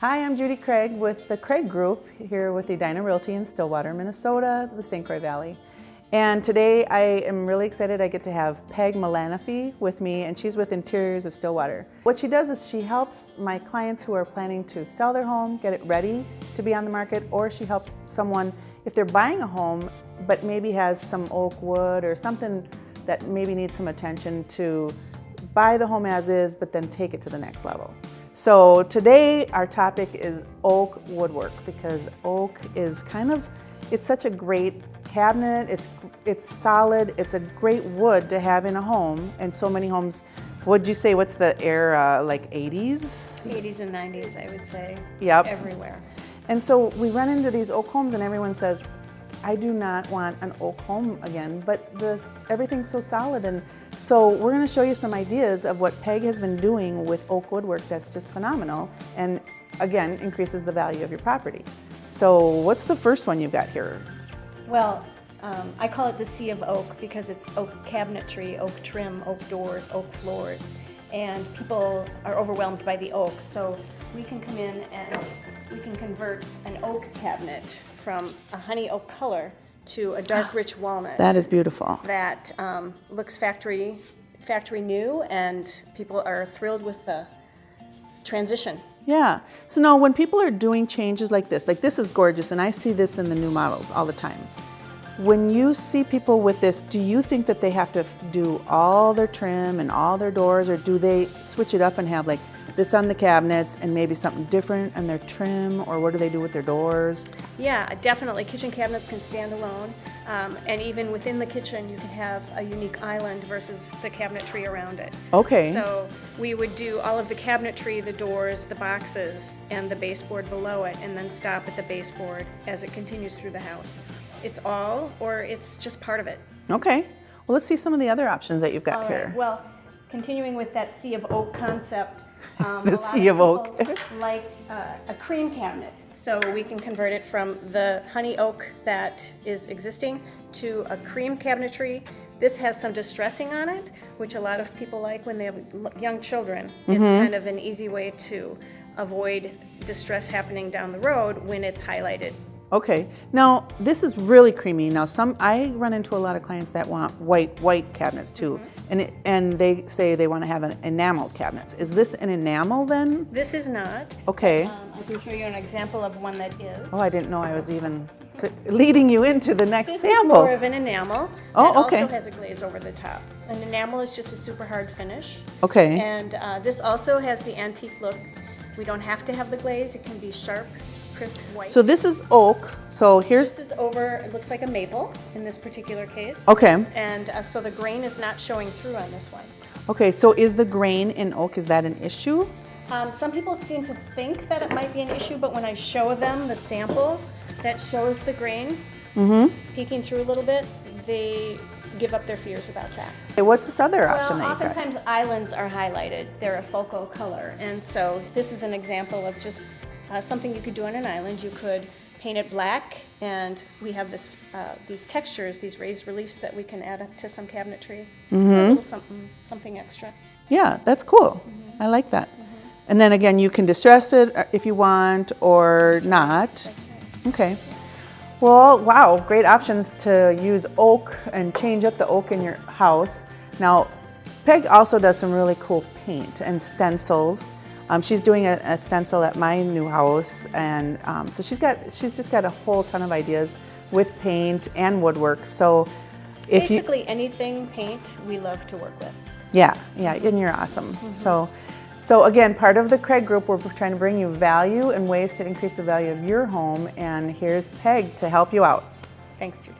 Hi, I'm Judy Craig with the Craig Group here with Edina Realty in Stillwater, Minnesota, the St. Croix Valley. And today I am really excited I get to have Peg Malanaphy with me, and she's with Interiors of Stillwater. What she does is she helps my clients who are planning to sell their home, get it ready to be on the market, or she helps someone if they're buying a home but maybe has some oak wood or something that maybe needs some attention to buy the home as is but then take it to the next level. So today our topic is oak woodwork, because oak is it's such a great cabinet, it's solid, it's a great wood to have in a home. And so many homes, would you say, what's the era, like 80s? 80s and 90s, I would say. Yep. Everywhere. And so we run into these oak homes and everyone says, I do not want an oak home again, but everything's so solid. And so we're going to show you some ideas of what Peg has been doing with oak woodwork that's just phenomenal, and again, increases the value of your property. So what's the first one you've got here? Well, I call it the sea of oak because it's oak cabinetry, oak trim, oak doors, oak floors, and people are overwhelmed by the oak. So we can come in and we can convert an oak cabinet from a honey oak color to a dark rich walnut. That is beautiful. That looks factory new, and people are thrilled with the transition. Yeah. So now when people are doing changes like this is gorgeous, and I see this in the new models all the time. When you see people with this, do you think that they have to do all their trim and all their doors, or do they switch it up and have like this on the cabinets and maybe something different on their trim, or what do they do with their doors? Yeah, definitely. Kitchen cabinets can stand alone, and even within the kitchen you can have a unique island versus the cabinetry around it. Okay. So we would do all of the cabinetry, the doors, the boxes, and the baseboard below it, and then stop at the baseboard as it continues through the house. It's all, or it's just part of it. Okay. Well, let's see some of the other options that you've got All here. right. Well, continuing with that sea of oak concept, The sea of oak. like a cream cabinet. So we can convert it from the honey oak that is existing to a cream cabinetry. This has some distressing on it, which a lot of people like when they have young children. It's kind of an easy way to avoid distress happening down the road when it's highlighted. Okay. Now this is really creamy. Now I run into a lot of clients that want white cabinets too, and they say they want to have an enameled cabinets. Is this an enamel then? This is not. Okay. I can show you an example of one that is. Oh, I didn't know I was even leading you into the next This sample. is more of an enamel. Oh, okay. It also has a glaze over the top. An enamel is just a super hard finish. Okay. And this also has the antique look. We don't have to have the glaze. It can be sharp, crisp white. So this is oak. So here's. This is over, it looks like a maple in this particular case. Okay. And so the grain is not showing through on this one. Okay. So is the grain in oak, is that an issue? Some people seem to think that it might be an issue, but when I show them the sample that shows the grain peeking through a little bit, they give up their fears about that. Okay, what's this other option Well, that you've got? oftentimes islands are highlighted. They're a focal color, and so this is an example of just something you could do on an island. You could paint it black, and we have these textures, these raised reliefs that we can add up to some cabinetry. A little something extra. Yeah, that's cool. I like that. And then again, you can distress it if you want or not. That's right. Okay. Well, wow, great options to use oak and change up the oak in your house. Now, Peg also does some really cool paint and stencils. She's doing a stencil at my new house, and so she's just got a whole ton of ideas with paint and woodwork. So if Basically anything paint, we love to work with. yeah, and you're awesome. So again, part of the Craig Group, we're trying to bring you value and ways to increase the value of your home, and here's Peg to help you out. Thanks, Judy.